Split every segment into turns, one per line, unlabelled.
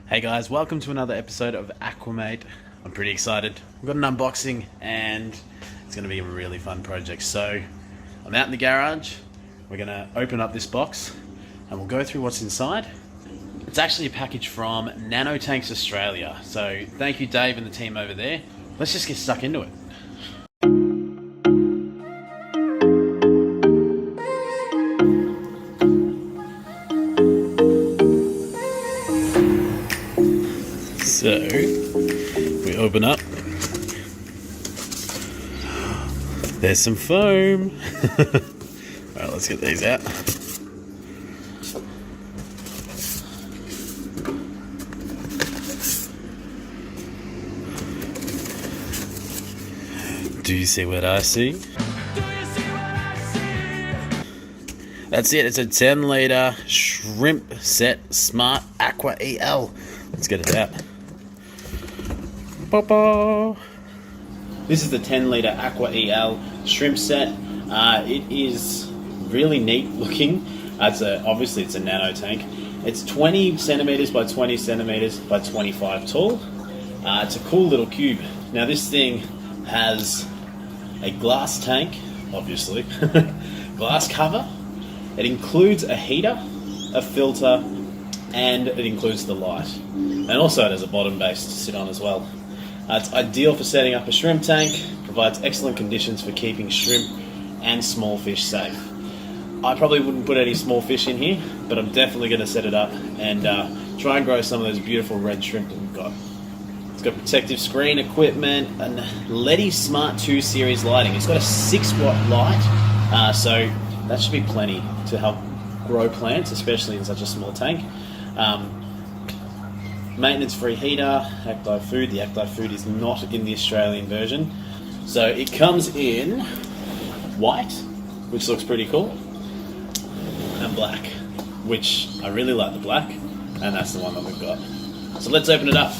Hey guys, welcome to another episode of Aquamate. I'm pretty excited. We've got an unboxing and it's going to be a really fun project. So I'm out in the garage, we're going to open up this box and we'll go through what's inside. It's actually a package from Nanotanks Australia. So thank you Dave and the team over there. Let's just get stuck into it. So, we open up. There's some foam. Alright, let's get these out. Do you see what I see? That's it, it's a 10 litre shrimp set Smart Aqua EL. Let's get it out. This is the 10 litre Aqua EL shrimp set. It is really neat looking. Obviously it's a nano tank. It's 20 centimeters by 20 centimeters by 25 tall. It's a cool little cube. Now this thing has a glass tank, obviously, glass cover. It includes a heater, a filter, and it includes the light. And also it has a bottom base to sit on as well. It's ideal for setting up a shrimp tank, provides excellent conditions for keeping shrimp and small fish safe. I probably wouldn't put any small fish in here, but I'm definitely going to set it up and try and grow some of those beautiful red shrimp that we've got. It's got protective screen equipment and LED Smart 2 series lighting. It's got a 6-watt light, so that should be plenty to help grow plants, especially in such a small tank. Maintenance-free heater, Active Food. The Active Food is not in the Australian version. So it comes in white, which looks pretty cool, and black, which I really like the black, and that's the one that we've got. So let's open it up.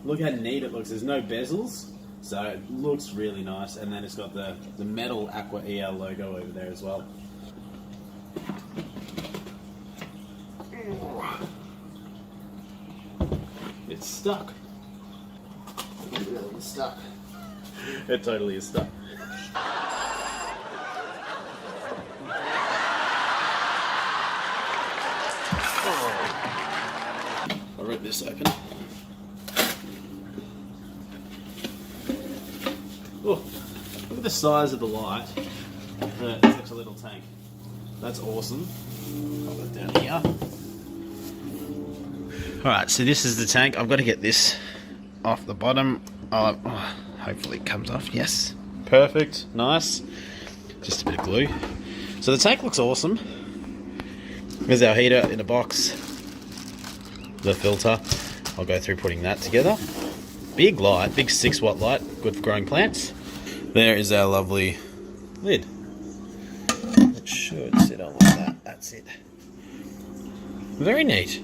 Look how neat it looks. There's no bezels, so it looks really nice. And then it's got the metal Aqua EL logo over there as well. It's stuck. It's really stuck. It totally is stuck. I'll rip this open. Oh, look at the size of the light. It's such a little tank. That's awesome. Pop that down here. Alright, so this is the tank. I've got to get this off the bottom. Hopefully it comes off. Yes. Perfect. Nice. Just a bit of glue. So the tank looks awesome. There's our heater in a box. The filter. I'll go through putting that together. Big light, big 6-watt light, good for growing plants. There is our lovely lid. It should sit on like that, that's it. Very neat.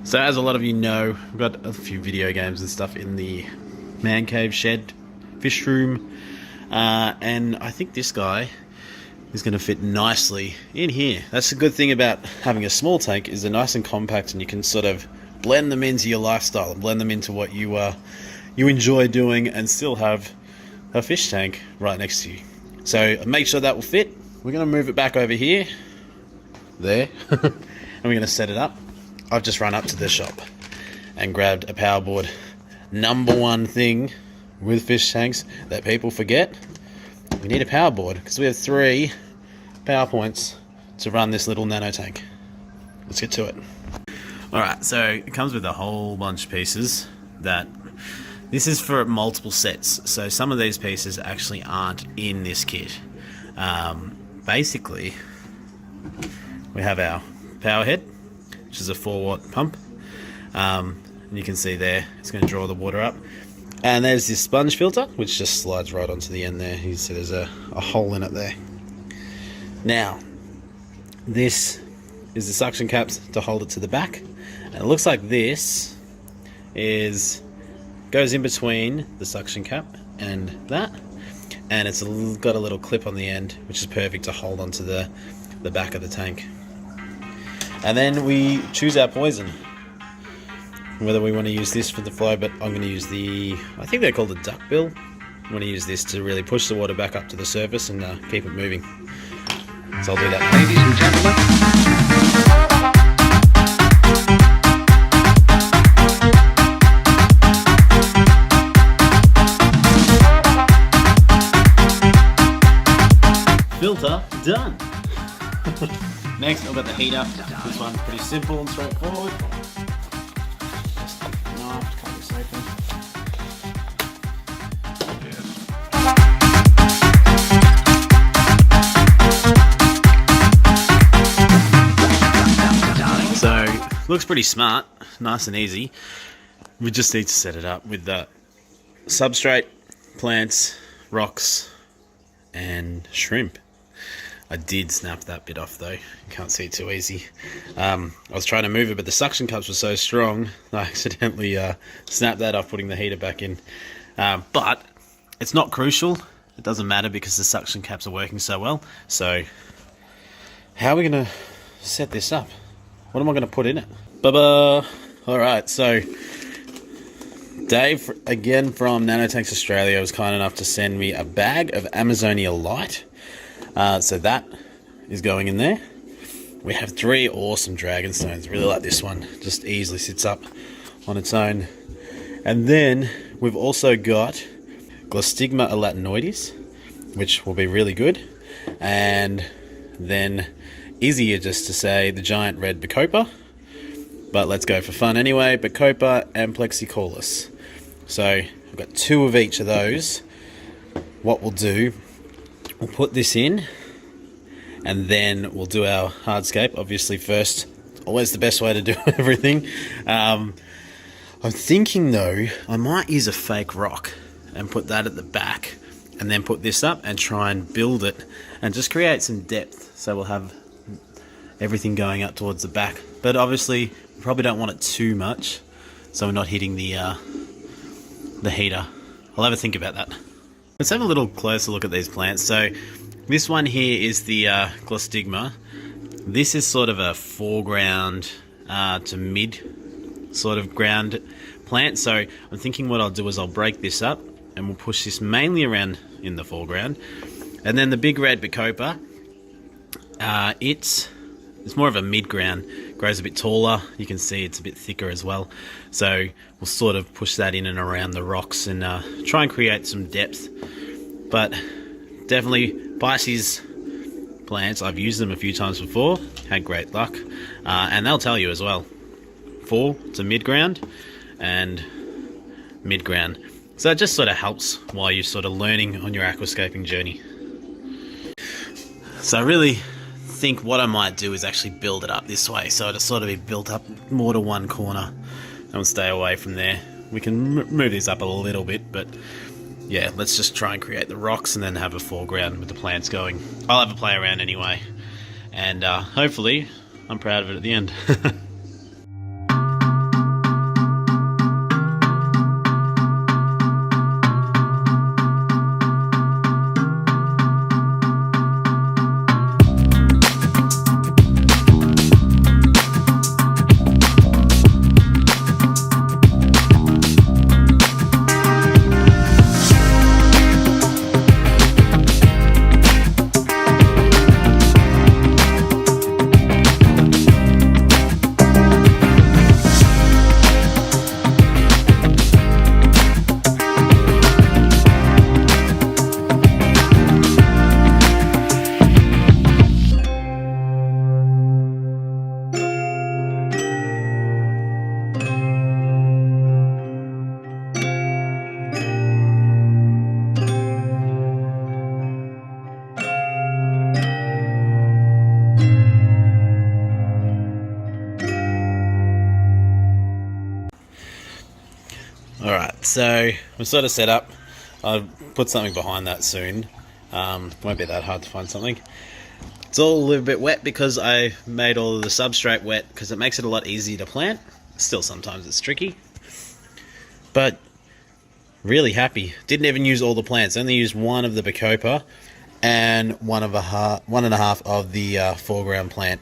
So as a lot of you know, we've got a few video games and stuff in the man cave shed, fish room, and I think this guy is going to fit nicely in here. That's the good thing about having a small tank, is they're nice and compact and you can sort of blend them into your lifestyle and blend them into what you enjoy doing and still have a fish tank right next to you. So make sure that will fit. We're going to move it back over here, there, and we're going to set it up. I've just run up to the shop and grabbed a power board. Number one thing with fish tanks that people forget, we need a power board because we have 3 power points to run this little nano tank. Let's get to it. Alright, so it comes with a whole bunch of pieces this is for multiple sets, so some of these pieces actually aren't in this kit. Basically, we have our power head, which is a 4-watt pump, and you can see there, it's going to draw the water up. And there's this sponge filter, which just slides right onto the end there. You see there's a hole in it there. Now, this is the suction caps to hold it to the back. And it looks like this is goes in between the suction cap and that, and it's got a little clip on the end, which is perfect to hold onto the back of the tank. And then we choose our poison, whether we want to use this for the flow, but I'm going to use I think they're called a duckbill. I'm going to use this to really push the water back up to the surface and keep it moving. So I'll do that.
Ladies and
gentlemen. Filter done. Next, I've got the heater. This one's pretty simple and straightforward. Just a knife to cut this open. So, looks pretty smart, nice and easy. We just need to set it up with the substrate, plants, rocks, and shrimp. I did snap that bit off though, you can't see it too easy. I was trying to move it, but the suction cups were so strong, I accidentally snapped that off putting the heater back in. But it's not crucial, it doesn't matter because the suction caps are working so well. So, how are we going to set this up? What am I going to put in it? Ba-ba! Alright, so Dave, again from Nanotanks Australia, was kind enough to send me a bag of Amazonia Light. So that is going in there. We have 3 awesome dragon stones. Really like this one. Just easily sits up on its own. And then we've also got Glostigma elatinoides, which will be really good. And then easier just to say the giant red Bacopa. But let's go for fun anyway. Bacopa and Plexicorus. So I've got 2 of each of those. What we'll do, we'll put this in, and then we'll do our hardscape. Obviously first, always the best way to do everything. I'm thinking though, I might use a fake rock and put that at the back, and then put this up and try and build it, and just create some depth. So we'll have everything going up towards the back. But obviously, we probably don't want it too much, so we're not hitting the heater. I'll have a think about that. Let's have a little closer look at these plants. So this one here is the Glostigma. This is sort of a foreground to mid sort of ground plant. So I'm thinking what I'll do is I'll break this up and we'll push this mainly around in the foreground. And then the big red Bacopa, it's more of a mid-ground, grows a bit taller. You can see it's a bit thicker as well. So we'll sort of push that in and around the rocks and try and create some depth. But definitely Pisces plants, I've used them a few times before, had great luck. And they'll tell you as well. Fall to mid-ground and mid-ground. So it just sort of helps while you're sort of learning on your aquascaping journey. So I really think what I might do is actually build it up this way, so it'll sort of be built up more to one corner and we'll stay away from there. We can move these up a little bit, but yeah, let's just try and create the rocks and then have a foreground with the plants going. I'll have a play around anyway, and hopefully I'm proud of it at the end. Alright, so I'm sort of set up. I'll put something behind that soon. Won't be that hard to find something. It's all a little bit wet because I made all of the substrate wet because it makes it a lot easier to plant. Still sometimes it's tricky. But Really happy. Didn't even use all the plants. Only used one of the Bacopa and one and a half of the foreground plant.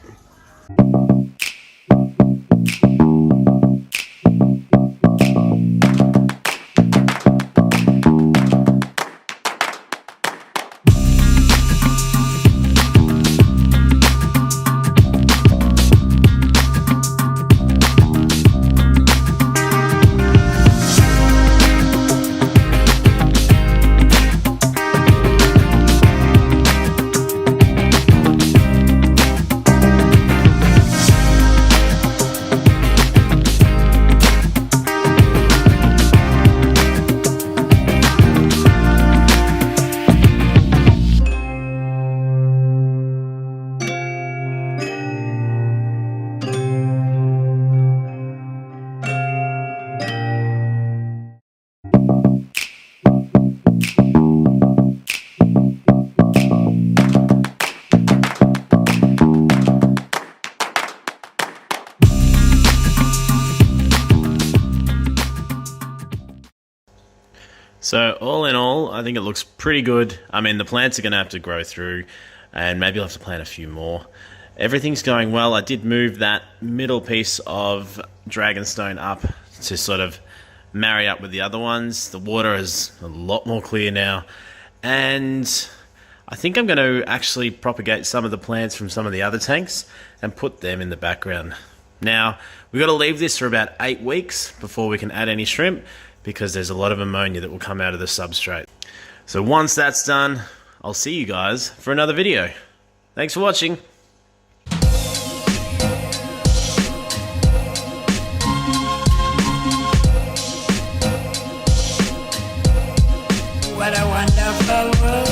So all in all, I think it looks pretty good. I mean, the plants are going to have to grow through, and maybe I'll have to plant a few more. Everything's going well. I did move that middle piece of Dragonstone up to sort of marry up with the other ones. The water is a lot more clear now, and I think I'm going to actually propagate some of the plants from some of the other tanks and put them in the background. Now, we've got to leave this for about 8 weeks before we can add any shrimp, because there's a lot of ammonia that will come out of the substrate. So once that's done, I'll see you guys for another video. Thanks for watching.
What a wonderful world.